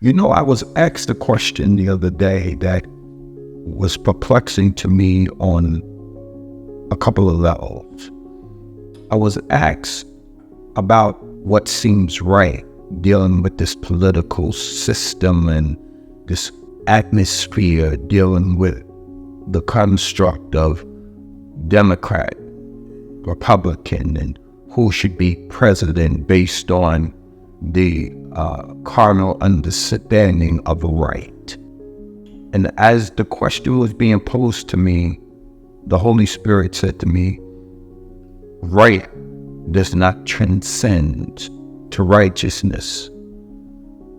I was asked a question the other day that was perplexing to me on a couple of levels. I was asked about what seems right dealing with this political system and this atmosphere, dealing with the construct of Democrat, Republican, and who should be president based on the carnal understanding of right. And as the question was being posed to me, the Holy Spirit said to me, right does not transcend to righteousness.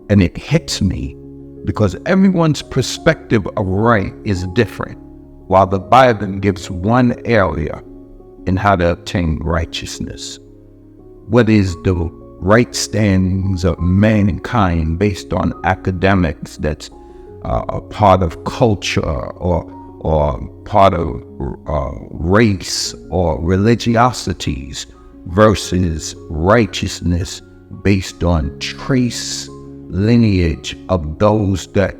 And it hits me because everyone's perspective of right is different, while the Bible gives one area in how to obtain righteousness. What is the right standings of mankind based on academics that's a part of culture or part of race or religiosities versus righteousness based on trace lineage of those that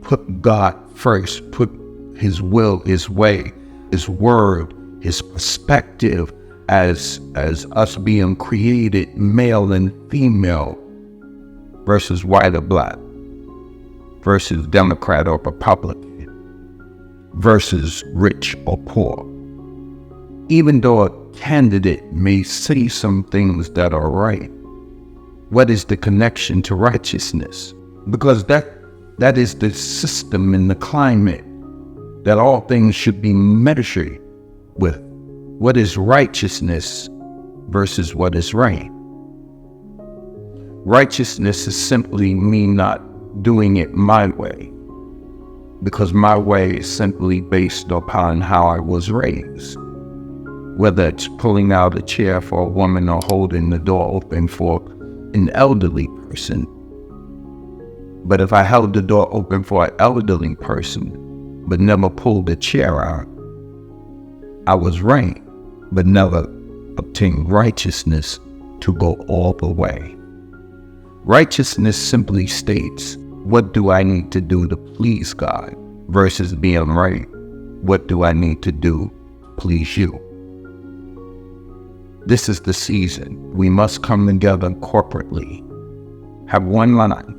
put God first, put His will, His way, His word, His perspective as us being created male and female versus white or black, versus Democrat or Republican, versus rich or poor. Even though a candidate may say some things that are right, what is the connection to righteousness? Because that is the system and the climate that all things should be measured with. What is righteousness versus what is right? Righteousness is simply me not doing it my way, because my way is simply based upon how I was raised. Whether it's pulling out a chair for a woman or holding the door open for an elderly person. But if I held the door open for an elderly person, but never pulled the chair out, I was right, but never obtained righteousness to go all the way. Righteousness simply states, what do I need to do to please God? Versus being right, what do I need to do to please you? This is the season. We must come together corporately, have one line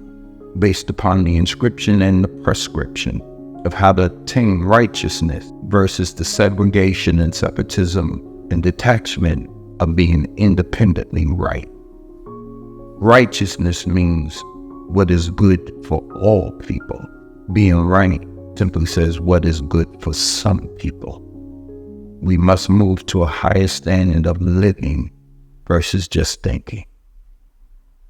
based upon the inscription and the prescription of how to attain righteousness versus the segregation and separatism and detachment of being independently right. Righteousness means what is good for all people. Being right simply says what is good for some people. We must move to a higher standard of living versus just thinking.